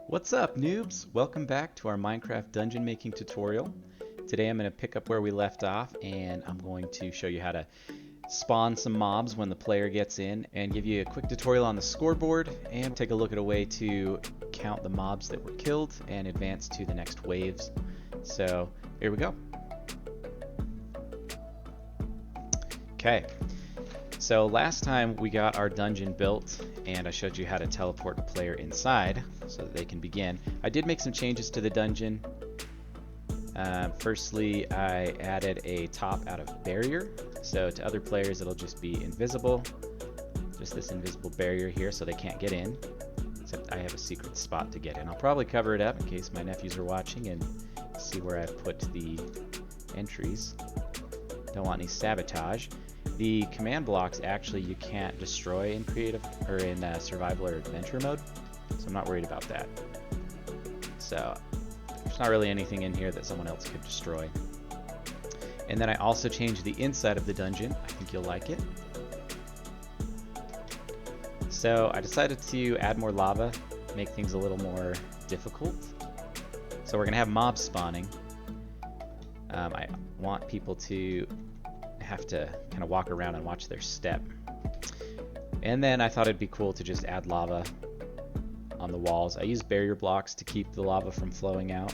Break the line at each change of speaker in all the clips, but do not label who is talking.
What's up, noobs? Welcome back to our Minecraft dungeon making tutorial. Today I'm going to pick up where we left off and I'm going to show you how to spawn some mobs when the player gets in and give you a quick tutorial on the scoreboard and take a look at a way to count the mobs that were killed and advance to the next waves. So here we go. Okay. So last time we got our dungeon built and I showed you how to teleport a player inside so that they can begin. I did make some changes to the dungeon. Firstly, I added a top out of barrier. So to other players it'll just be invisible. Just this invisible barrier here so they can't get in. Except I have a secret spot to get in. I'll probably cover it up in case my nephews are watching and see where I've put the entries. Don't want any sabotage. The command blocks actually you can't destroy in creative or in survival or adventure mode, so I'm not worried about that. So there's not really anything in here that someone else could destroy. And then I also changed the inside of the dungeon. I think you'll like it. So I decided to add more lava, make things a little more difficult. So we're gonna have mobs spawning. I want people to have to kind of walk around and watch their step. And then I thought it'd be cool to just add lava on the walls. I use barrier blocks to keep the lava from flowing out.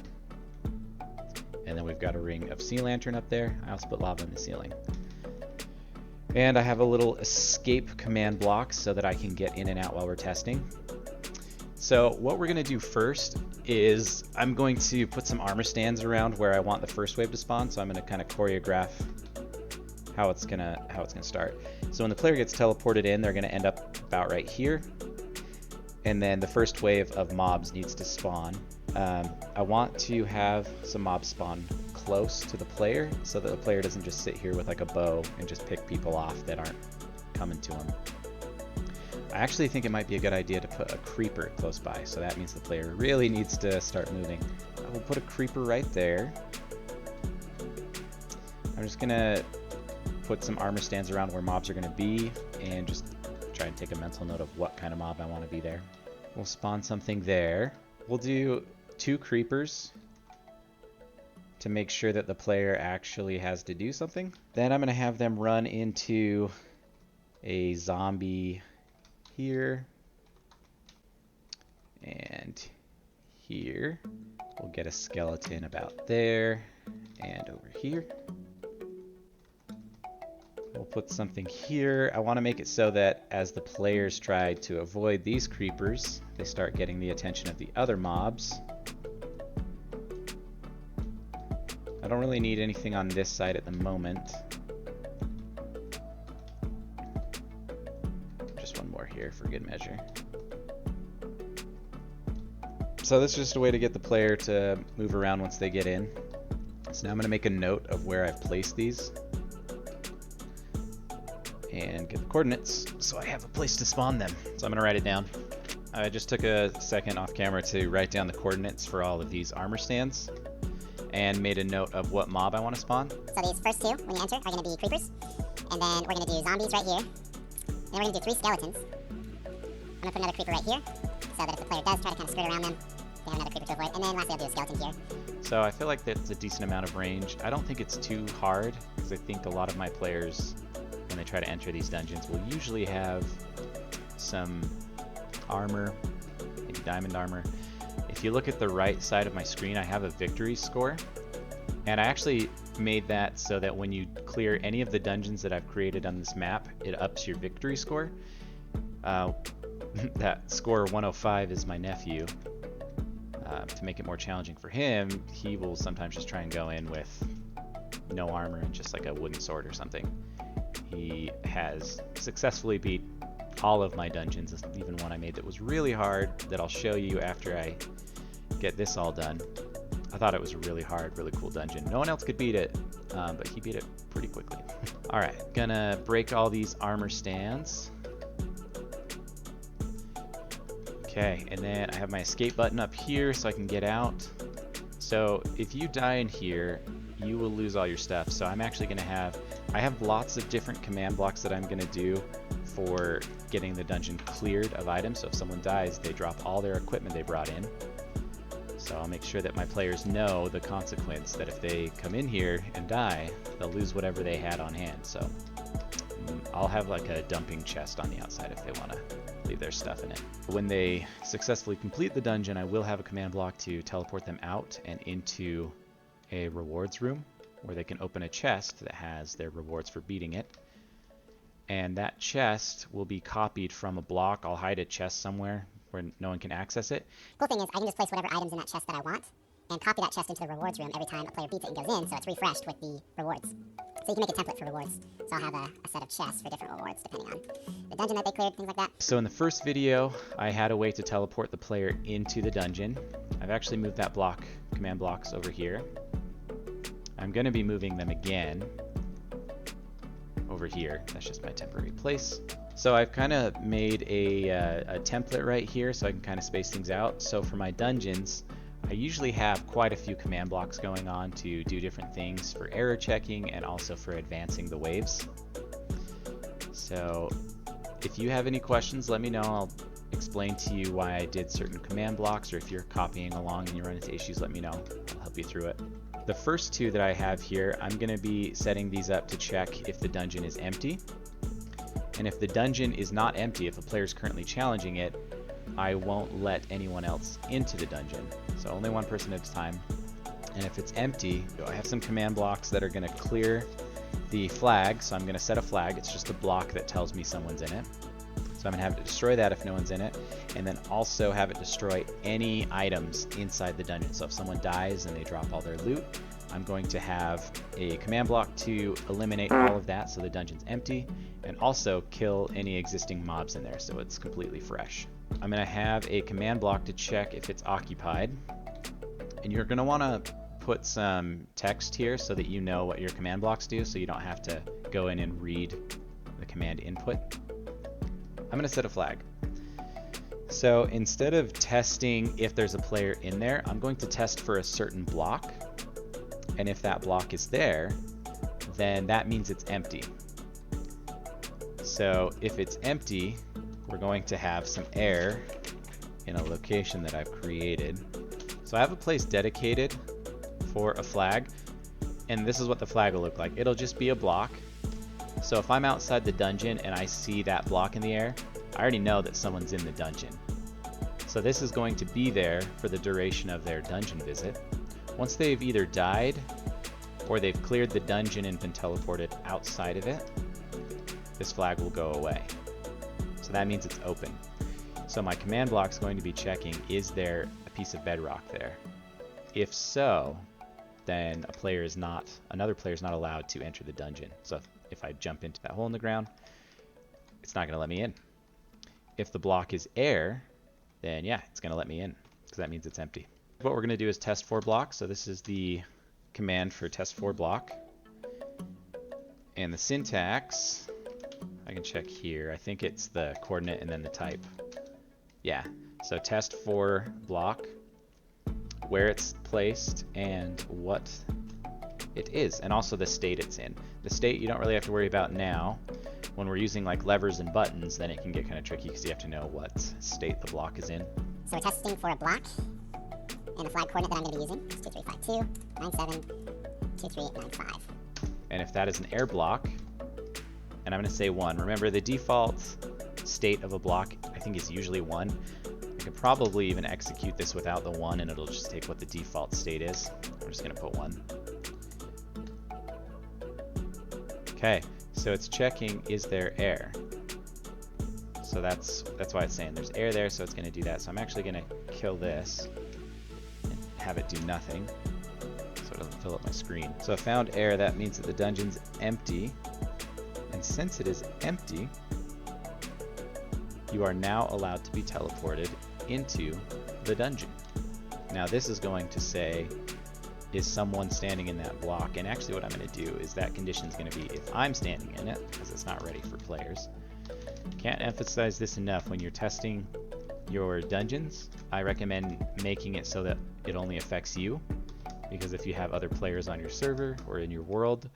And then we've got a ring of sea lantern up there. I also put lava in the ceiling. And I have a little escape command block so that I can get in and out while we're testing. So what we're going to do first is I'm going to put some armor stands around where I want the first wave to spawn. So I'm going to kind of choreograph how it's gonna start. So when the player gets teleported in, they're gonna end up about right here, and then the first wave of mobs needs to spawn. I want to have some mobs spawn close to the player so that the player doesn't just sit here with like a bow and just pick people off that aren't coming to him. I actually think it might be a good idea to put a creeper close by, so that means the player really needs to start moving. I will put a creeper right there. I'm just gonna put some armor stands around where mobs are going to be and just try and take a mental note of what kind of mob I want to be there. We'll spawn something there. We'll do 2 creepers to make sure that the player actually has to do something. Then I'm going to have them run into a zombie here and here. We'll get a skeleton about there and over here. We'll put something here. I want to make it so that as the players try to avoid these creepers, they start getting the attention of the other mobs. I don't really need anything on this side at the moment. Just one more here for good measure. So this is just a way to get the player to move around once they get in. So now I'm going to make a note of where I've placed these and get the coordinates so I have a place to spawn them. So I'm going to write it down. I just took a second off camera to write down the coordinates for all of these armor stands and made a note of what mob I want to spawn.
So these first 2, when you enter, are going to be creepers. And then we're going to do zombies right here. And then we're going to do 3 skeletons. I'm going to put another creeper right here, so that if the player does try to kind of skirt around them, they have another creeper to avoid. And then lastly I'll do a skeleton here.
So I feel like that's a decent amount of range. I don't think it's too hard, because I think a lot of my players, when they try to enter these dungeons, will usually have some armor, maybe diamond armor. If you look at the right side of my screen, I have a victory score, and I actually made that so that when you clear any of the dungeons that I've created on this map, it ups your victory score. That score 105 is my nephew. To make it more challenging for him, he will sometimes just try and go in with no armor and just like a wooden sword or something. He has successfully beat all of my dungeons, even one I made that was really hard that I'll show you after I get this all done. I thought it was a really hard, really cool dungeon. No one else could beat it, but he beat it pretty quickly. Alright, gonna break all these armor stands. Okay, and then I have my escape button up here so I can get out. So if you die in here, you will lose all your stuff. So I'm actually going to I have lots of different command blocks that I'm going to do for getting the dungeon cleared of items. So if someone dies, they drop all their equipment they brought in. So I'll make sure that my players know the consequence, that if they come in here and die, they'll lose whatever they had on hand. So I'll have like a dumping chest on the outside if they want to leave their stuff in it. When they successfully complete the dungeon, I will have a command block to teleport them out and into a rewards room where they can open a chest that has their rewards for beating it. And that chest will be copied from a block. I'll hide a chest somewhere where no one can access it.
Cool thing is I can just place whatever items in that chest that I want and copy that chest into the rewards room every time a player beats it and goes in, so it's refreshed with the rewards. So you can make a template for rewards. So I'll have a set of chests for different rewards depending on the dungeon that they cleared, things like that.
So in the first video, I had a way to teleport the player into the dungeon. I've actually moved that block, command blocks over here. I'm going to be moving them again over here. That's just my temporary place. So I've kind of made a template right here so I can kind of space things out. So for my dungeons, I usually have quite a few command blocks going on to do different things for error checking and also for advancing the waves. So if you have any questions, let me know. I'll explain to you why I did certain command blocks, or if you're copying along and you run into issues, let me know. I'll help you through it. The first two that I have here, I'm going to be setting these up to check if the dungeon is empty. And if the dungeon is not empty, if a player is currently challenging it, I won't let anyone else into the dungeon. So only one person at a time. And if it's empty, I have some command blocks that are going to clear the flag. So I'm going to set a flag. It's just a block that tells me someone's in it. So I'm going to have it destroy that if no one's in it. And then also have it destroy any items inside the dungeon. So if someone dies and they drop all their loot, I'm going to have a command block to eliminate all of that so the dungeon's empty, and also kill any existing mobs in there so it's completely fresh. I'm going to have a command block to check if it's occupied, and you're going to want to put some text here so that you know what your command blocks do, so you don't have to go in and read the command input. I'm going to set a flag. So instead of testing if there's a player in there, I'm going to test for a certain block. And if that block is there, then that means it's empty. So if it's empty, we're going to have some air in a location that I've created. So I have a place dedicated for a flag, and this is what the flag will look like. It'll just be a block. So if I'm outside the dungeon and I see that block in the air, I already know that someone's in the dungeon. So this is going to be there for the duration of their dungeon visit. Once they've either died or they've cleared the dungeon and been teleported outside of it, this flag will go away. So that means it's open. So my command block is going to be checking, is there a piece of bedrock there? If so, then another player is not allowed to enter the dungeon. So if I jump into that hole in the ground, it's not going to let me in. If the block is air, then yeah, it's going to let me in because that means it's empty. What we're going to do is test for block. So this is the command for test for block. And the syntax, I can check here. I think it's the coordinate and then the type. Yeah, so test for block, where it's placed, and what it is, and also the state it's in. The state you don't really have to worry about now. When we're using like levers and buttons, then it can get kind of tricky because you have to know what state the block is in.
So we're testing for a block, and the flag coordinate that I'm going to be using is 2352 97 2395.
And if that is an air block, and I'm going to say 1. Remember, the default state of a block, I think, is usually 1. I could probably even execute this without the 1, and it'll just take what the default state is. I'm just going to put 1. Okay, so it's checking, is there air? So that's why it's saying there's air there, so it's going to do that. So I'm actually going to kill this and have it do nothing, so it doesn't fill up my screen. So I found air. That means that the dungeon's empty. And since it is empty, you are now allowed to be teleported into the dungeon. Now this is going to say, is someone standing in that block? And actually what I'm going to do is that condition is going to be if I'm standing in it, because it's not ready for players. Can't emphasize this enough. When you're testing your dungeons, I recommend making it so that it only affects you, because if you have other players on your server or in your world,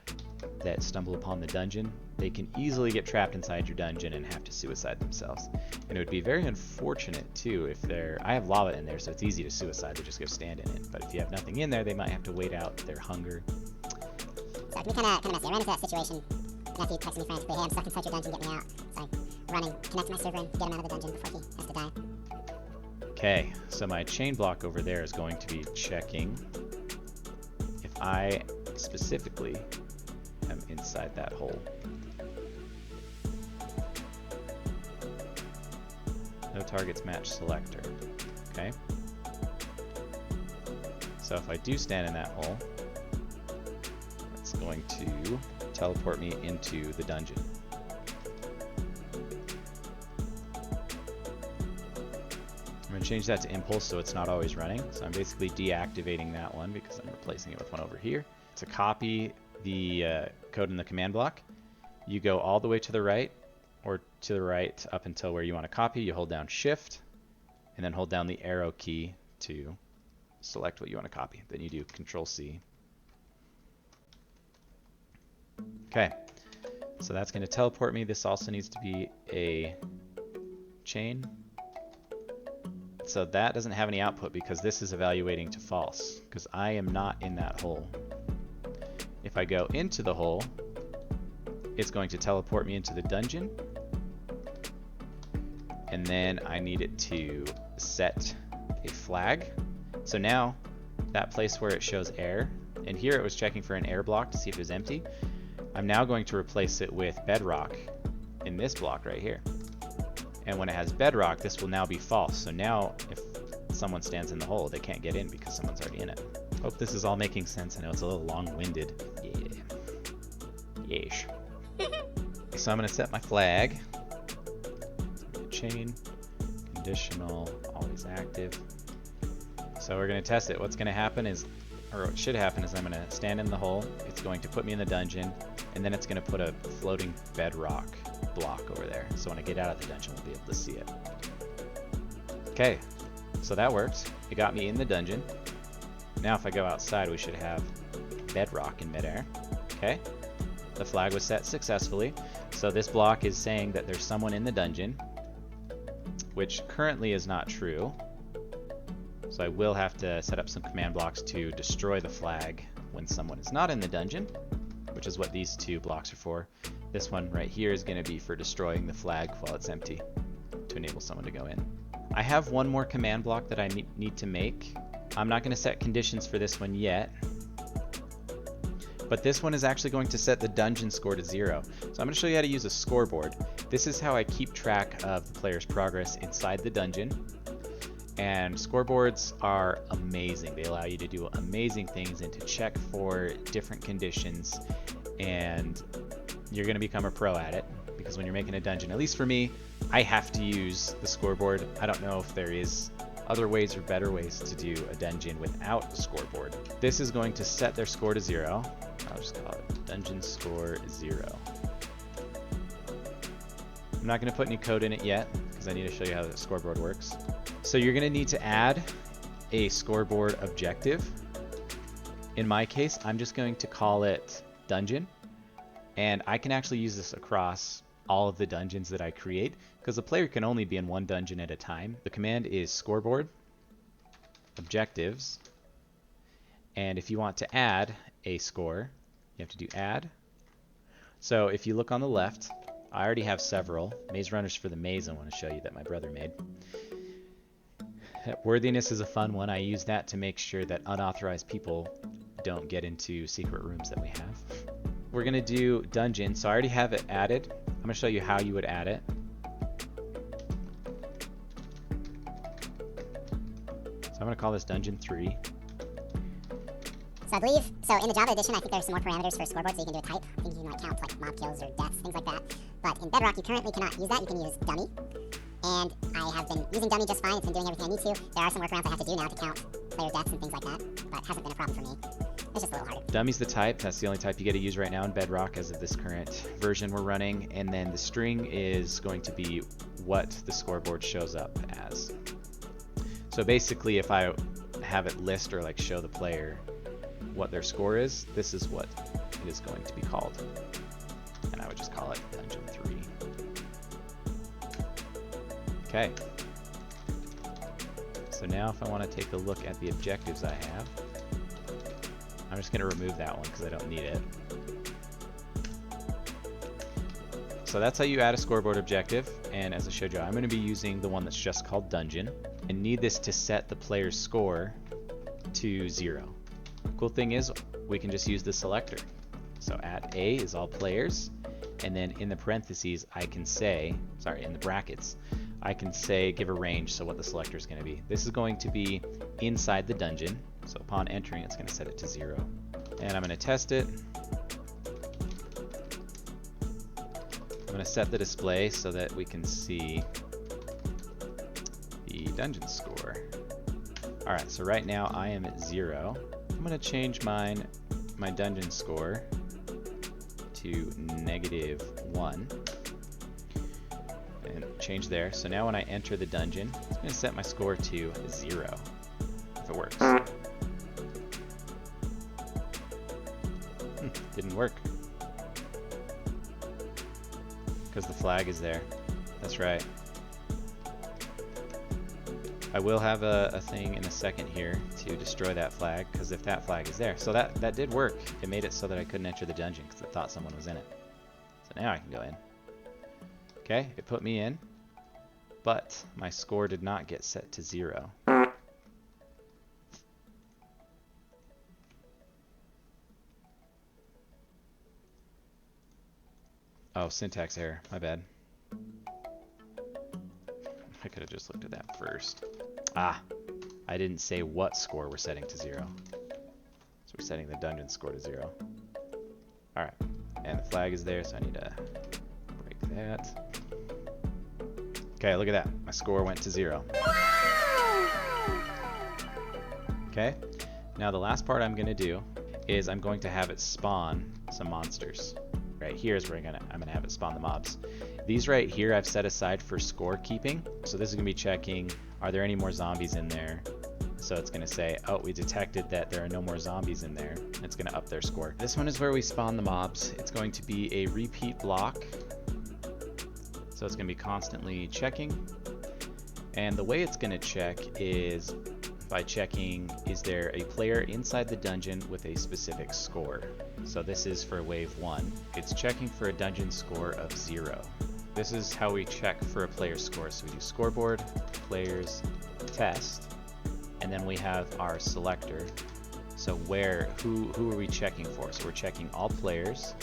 that stumble upon the dungeon, they can easily get trapped inside your dungeon and have to suicide themselves. And it would be very unfortunate too if I have lava in there, so it's easy to suicide. They just go stand in it. But if you have nothing in there, they might have to wait out their hunger.
So it can be kind of messy. I ran into that situation. Matthew texted me frantically, hey, I'm stuck inside your dungeon, get me out. So I run and connect to my server and get him out of the dungeon before he has to die.
Okay, so my chain block over there is going to be checking if I specifically am inside that hole. No targets match selector. Okay. So if I do stand in that hole, it's going to teleport me into the dungeon. I'm going to change that to impulse so it's not always running. So I'm basically deactivating that one because I'm replacing it with one over here. To copy the code in the command block, you go all the way to the right or to the right up until where you want to copy. You hold down Shift and then hold down the arrow key to select what you want to copy. Then you do Control C. Okay, so that's going to teleport me. This also needs to be a chain. So that doesn't have any output because this is evaluating to false because I am not in that hole. If I go into the hole, it's going to teleport me into the dungeon. And then I need it to set a flag. So now that place where it shows air, and here it was checking for an air block to see if it was empty. I'm now going to replace it with bedrock in this block right here. And when it has bedrock, this will now be false. So now if someone stands in the hole, they can't get in because someone's already in it. Hope this is all making sense. I know it's a little long-winded. Yeah. Yeesh. So I'm going to set my flag. Chain, conditional, always active. So we're going to test it. What's going to happen is, or what should happen is I'm going to stand in the hole. It's going to put me in the dungeon, and then it's going to put a floating bedrock block over there. So when I get out of the dungeon, we'll be able to see it. Okay, so that works. It got me in the dungeon. Now if I go outside, we should have bedrock in midair. Okay, the flag was set successfully. So this block is saying that there's someone in the dungeon, which currently is not true. So I will have to set up some command blocks to destroy the flag when someone is not in the dungeon, which is what these two blocks are for. This one right here is going to be for destroying the flag while it's empty to enable someone to go in. I have one more command block that I need to make. I'm not going to set conditions for this one yet, but this one is actually going to set the dungeon score to 0. So I'm going to show you how to use a scoreboard. This is how I keep track of the player's progress inside the dungeon. And scoreboards are amazing. They allow you to do amazing things and to check for different conditions, and you're going to become a pro at it because when you're making a dungeon, at least for me, I have to use the scoreboard. I don't know if there is other ways or better ways to do a dungeon without a scoreboard. This is going to set their score to 0. I'll just call it dungeon score 0. I'm not going to put any code in it yet because I need to show you how the scoreboard works. So you're going to need to add a scoreboard objective. In my case, I'm just going to call it dungeon. And I can actually use this across all of the dungeons that I create because the player can only be in one dungeon at a time. The command is scoreboard objectives. And if you want to add a score, you have to do add. So if you look on the left, I already have several. Maze Runners for the Maze I want to show you that my brother made. Worthiness is a fun one. I use that to make sure that unauthorized people don't get into secret rooms that we have. We're going to do dungeon, so I already have it added. I'm going to show you how you would add it. So I'm going to call this dungeon 3.
So I believe, in the Java edition, I think there's some more parameters for scoreboard, so you can do a type. I think you can count like mob kills or deaths, things like that. But in Bedrock, you currently cannot use that. You can use dummy. And I have been using dummy just fine. It's been doing everything I need to. There are some workarounds I have to do now to count player deaths and things like that, but it hasn't been a problem for me. It's just a little harder.
Dummy's the type. That's the only type you get to use right now in Bedrock as of this current version we're running. And then the string is going to be what the scoreboard shows up as. So basically, if I have it list or like show the player what their score is, this is what it is going to be called. And I would just call it Dungeon 3. Okay. So now if I want to take a look at the objectives I have, I'm just going to remove that one because I don't need it. So that's how you add a scoreboard objective, and as I showed you, I'm going to be using the one that's just called Dungeon, and need this to set the player's score to 0. Cool thing is, we can just use the selector. So at A is all players, and then in the parentheses, I can say, sorry, in the brackets, I can say, give a range, so what the selector is going to be. This is going to be inside the dungeon, so upon entering, it's going to set it to 0. And I'm going to test it. I'm going to set the display so that we can see the dungeon score. Alright, so right now I am at 0. I'm going to change my dungeon score to -1. And change there. So now when I enter the dungeon, it's going to set my score to 0. If it works. Didn't work. Because the flag is there. That's right. I will have a thing in a second here to destroy that flag, because if that flag is there. So that did work. It made it so that I couldn't enter the dungeon because it thought someone was in it. So now I can go in. Okay, it put me in, but my score did not get set to 0. Oh, syntax error. My bad. I could have just looked at that first. Ah, I didn't say what score we're setting to 0. So we're setting the dungeon score to 0. Alright, and the flag is there, so I need to break that. Okay, look at that. My score went to 0. Okay, now the last part I'm going to do is I'm going to have it spawn some monsters. Right here is where I'm gonna have it spawn the mobs. These right here I've set aside for score keeping. So this is gonna be checking, are there any more zombies in there? So it's gonna say, oh, we detected that there are no more zombies in there. It's gonna up their score. This one is where we spawn the mobs. It's going to be a repeat block. So it's gonna be constantly checking. And the way it's gonna check is by checking, is there a player inside the dungeon with a specific score? So this is for wave 1. It's checking for a dungeon score of 0. This is how we check for a player's score. So we do scoreboard, players, test, and then we have our selector. So who are we checking for? So we're checking all players,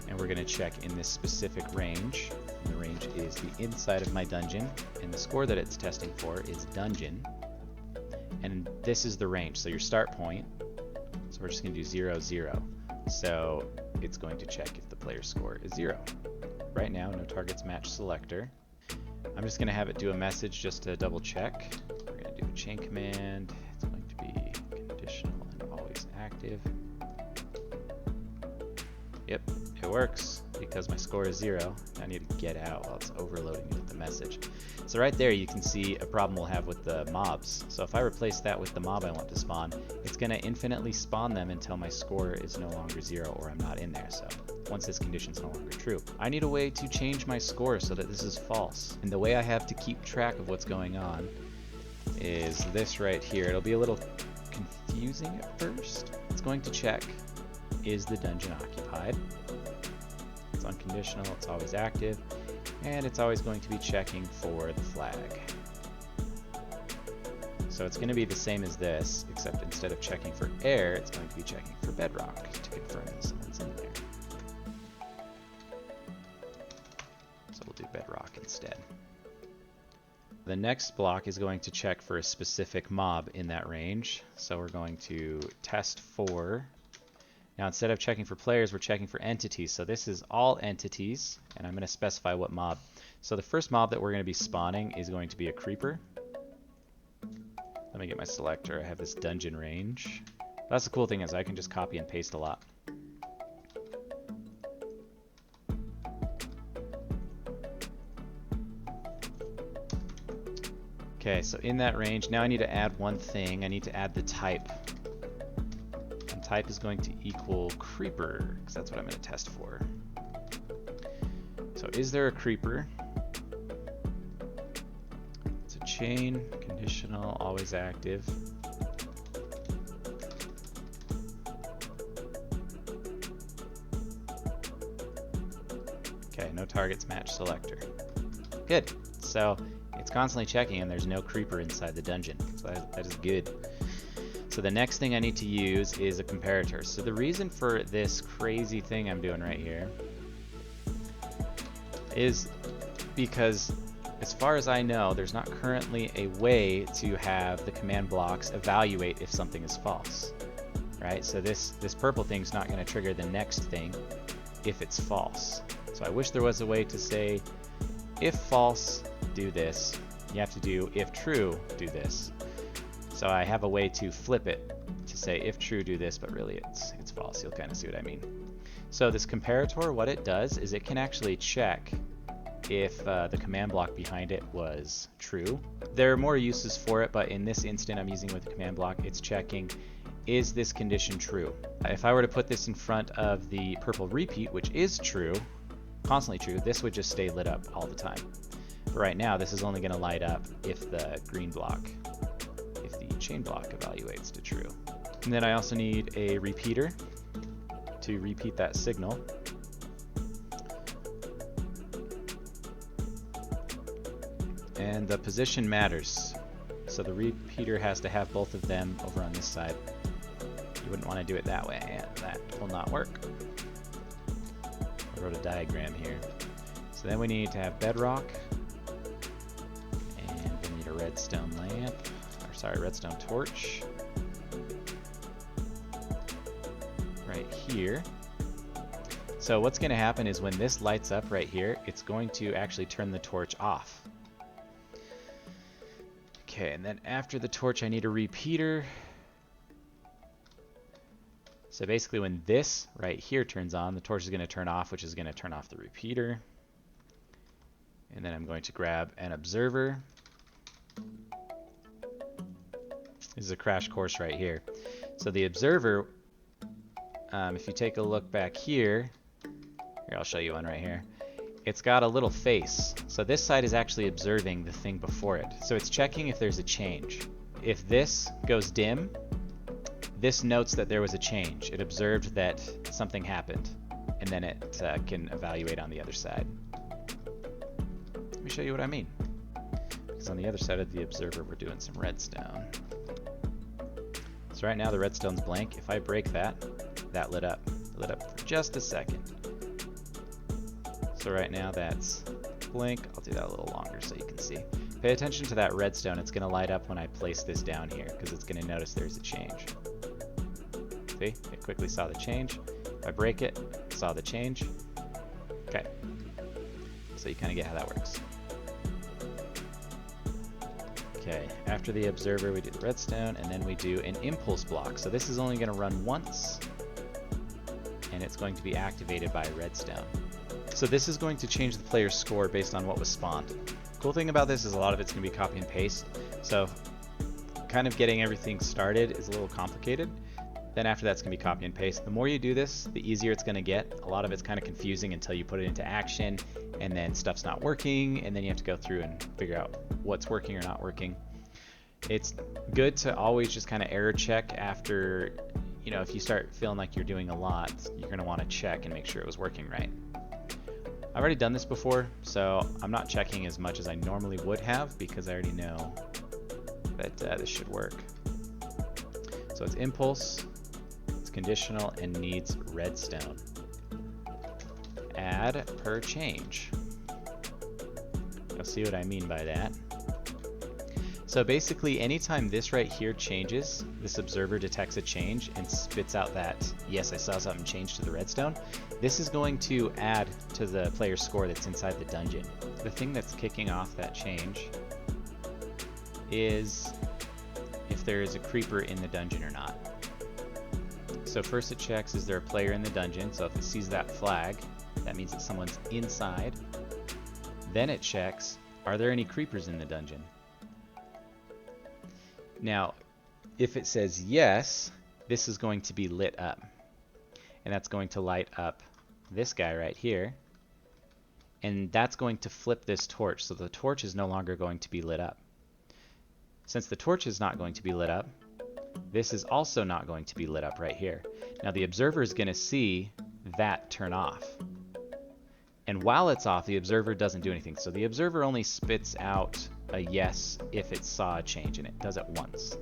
and we're gonna check in this specific range. And the range is the inside of my dungeon, and the score that it's testing for is dungeon. And this is the range, so your start point. So we're just going to do 0, 0. So it's going to check if the player's score is 0. Right now, no targets match selector. I'm just going to have it do a message just to double check. We're going to do a chain command. It's going to be conditional and always active. Yep, it works because my score is 0. I need to get out while it's overloading with the message. So right there you can see a problem we'll have with the mobs. So if I replace that with the mob I want to spawn, it's going to infinitely spawn them until my score is no longer 0 or I'm not in there. So once this condition is no longer true, I need a way to change my score so that this is false. And the way I have to keep track of what's going on is this right here. It'll be a little confusing at first. It's going to check, is the dungeon occupied? It's unconditional, it's always active, and it's always going to be checking for the flag. So it's going to be the same as this, except instead of checking for air, it's going to be checking for bedrock to confirm that someone's in there. So we'll do bedrock instead. The next block is going to check for a specific mob in that range. So we're going to test for. Now instead of checking for players, we're checking for entities. So this is all entities, and I'm going to specify what mob. So the first mob that we're going to be spawning is going to be a creeper. Let me get my selector. I have this dungeon range. That's the cool thing is I can just copy and paste a lot. Okay, so in that range, now I need to add one thing. I need to add the type. type is going to equal creeper, because that's what I'm going to test for. So is there a creeper? It's a chain, conditional, always active. Okay, no targets match selector. Good. So it's constantly checking and there's no creeper inside the dungeon. So that is good. So the next thing I need to use is a comparator. So the reason for this crazy thing I'm doing right here is because, as far as I know, there's not currently a way to have the command blocks evaluate if something is false, right? So this purple thing's not going to trigger the next thing if it's false. So I wish there was a way to say, if false, do this. You have to do if true, do this. So I have a way to flip it to say if true, do this, but really it's false. You'll kind of see what I mean. So this comparator, what it does is it can actually check if the command block behind it was true. There are more uses for it, but in this instant I'm using with the command block, it's checking, is this condition true? If I were to put this in front of the purple repeat, which is true, constantly true, this would just stay lit up all the time. But right now, this is only going to light up if the green block, if the chain block evaluates to true. And then I also need a repeater to repeat that signal. And the position matters. So the repeater has to have both of them over on this side. You wouldn't want to do it that way, and that will not work. I wrote a diagram here. So then we need to have bedrock, and we need a redstone lamp, or sorry, redstone torch. Right here. So what's going to happen is when this lights up right here, it's going to actually turn the torch off. Okay, and then after the torch, I need a repeater. So basically when this right here turns on, the torch is going to turn off, which is going to turn off the repeater. And then I'm going to grab an observer. This is a crash course right here. So the observer, if you take a look back here, I'll show you one right here. It's got a little face. So this side is actually observing the thing before it. So it's checking if there's a change. If this goes dim, this notes that there was a change. It observed that something happened, and then it can evaluate on the other side. Let me show you what I mean. Because on the other side of the observer, we're doing some redstone. So right now the redstone's blank. If I break that, that lit up. It lit up for just a second. So right now that's blank. I'll do that a little longer so you can see. Pay attention to that redstone. It's going to light up when I place this down here because it's going to notice there's a change. See? It quickly saw the change. If I break it, saw the change. Okay. So you kind of get how that works. Okay, after the observer we do the redstone, and then we do an impulse block. So this is only going to run once, and it's going to be activated by redstone. So this is going to change the player's score based on what was spawned. Cool thing about this is a lot of it's going to be copy and paste. So kind of getting everything started is a little complicated. Then after that's going to be copy and paste. The more you do this, the easier it's going to get. A lot of it's kind of confusing until you put it into action, and then stuff's not working, and then you have to go through and figure out what's working or not working. It's good to always just kind of error check after, you know, if you start feeling like you're doing a lot, you're going to want to check and make sure it was working right. I've already done this before, so I'm not checking as much as I normally would have because I already know that this should work. So it's impulse, it's conditional, and needs redstone. Add per change. You'll see what I mean by that. So basically, anytime this right here changes, this observer detects a change and spits out that, yes, I saw something change to the redstone, this is going to add to the player's score that's inside the dungeon. The thing that's kicking off that change is if there is a creeper in the dungeon or not. So first it checks, is there a player in the dungeon? So if it sees that flag, that means that someone's inside. Then it checks, are there any creepers in the dungeon? Now, if it says yes, this is going to be lit up. And that's going to light up this guy right here. And that's going to flip this torch, so the torch is no longer going to be lit up. Since the torch is not going to be lit up, this is also not going to be lit up right here. Now the observer is going to see that turn off. And while it's off, the observer doesn't do anything. So the observer only spits out a yes if it saw a change, and it does it once.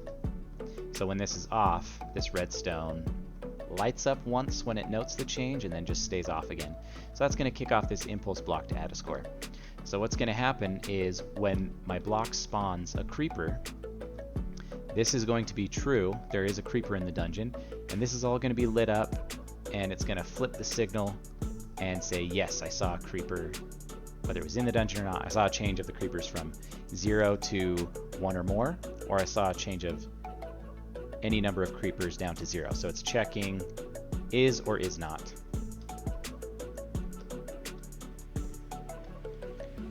So when this is off, this redstone lights up once when it notes the change and then just stays off again. So that's going to kick off this impulse block to add a score. So what's going to happen is when my block spawns a creeper, this is going to be true. There is a creeper in the dungeon, and this is all going to be lit up, and it's going to flip the signal and say, yes, I saw a creeper, whether it was in the dungeon or not. I saw a change of the creepers from 0 to 1 or more, or I saw a change of any number of creepers down to 0. So it's checking is or is not.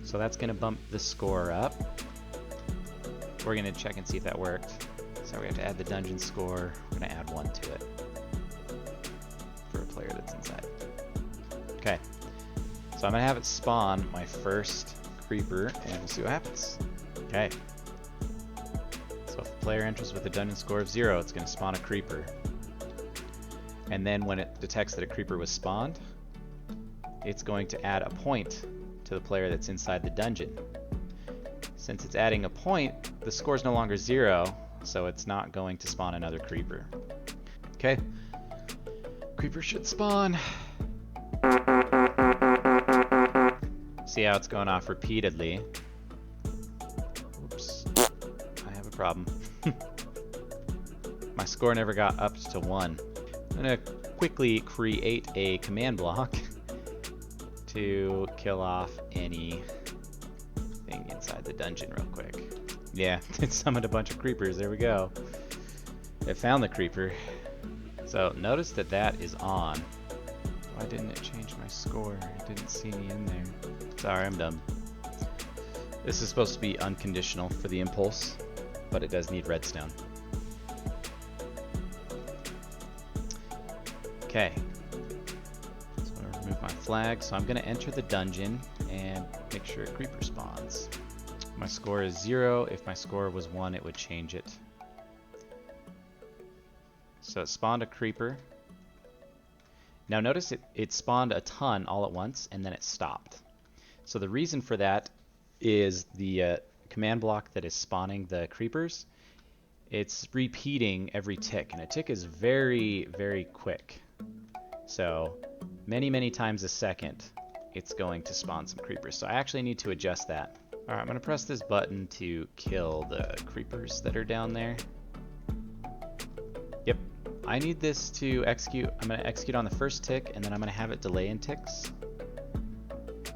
So that's going to bump the score up. We're going to check and see if that worked. So we have to add the dungeon score. We're going to add 1 to it for a player that's inside. Okay, so I'm going to have it spawn my first creeper, and we'll see what happens. Okay. So if the player enters with a dungeon score of 0, it's going to spawn a creeper. And then when it detects that a creeper was spawned, it's going to add a point to the player that's inside the dungeon. Since it's adding a point, the score is no longer 0, so it's not going to spawn another creeper. Okay, creeper should spawn. See how it's going off repeatedly. Oops, I have a problem. My score never got up to 1. I'm gonna quickly create a command block to kill off anything inside the dungeon real quick. Yeah, it summoned a bunch of creepers. There we go. It found the creeper. So notice that that is on. Why didn't it change my score? It didn't see me in there. Sorry, I'm dumb. This is supposed to be unconditional for the impulse, but it does need redstone. Okay. So I'm gonna remove my flag. So I'm gonna enter the dungeon and make sure a creeper spawns. My score is 0. If my score was 1, it would change it. So it spawned a creeper. Now notice it spawned a ton all at once, and then it stopped. So the reason for that is the command block that is spawning the creepers, it's repeating every tick, and a tick is very, very quick. So many times a second, it's going to spawn some creepers. So I actually need to adjust that. All right, I'm gonna press this button to kill the creepers that are down there. Yep, I need this to execute. I'm gonna execute on the first tick, and then I'm gonna have it delay in ticks.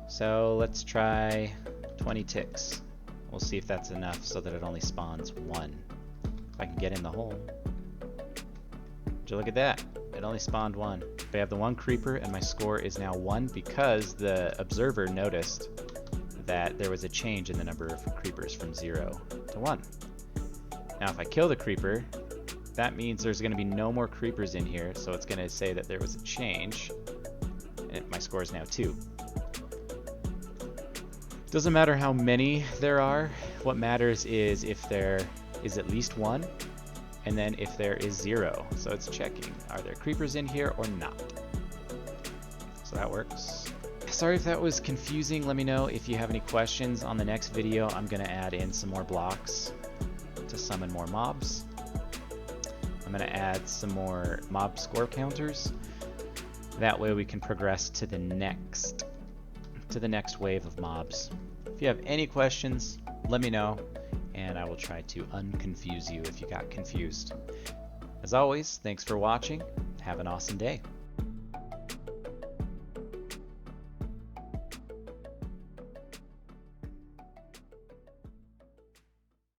So let's try 20 ticks. We'll see if that's enough so that it only spawns 1. If I can get in the hole. Would you look at that? It only spawned 1. I have the 1 creeper, and my score is now 1 because the observer noticed that there was a change in the number of creepers from 0 to 1. Now if I kill the creeper, that means there's going to be no more creepers in here, so it's going to say that there was a change, and my score is now 2. Doesn't matter how many there are. What matters is if there is at least 1, and then if there is 0. So it's checking, are there creepers in here or not? So that works. Sorry if that was confusing. Let me know if you have any questions. On the next video, I'm going to add in some more blocks to summon more mobs. I'm going to add some more mob score counters. That way we can progress to the next wave of mobs. If you have any questions, let me know, and I will try to unconfuse you if you got confused. As always, thanks for watching. Have an awesome day.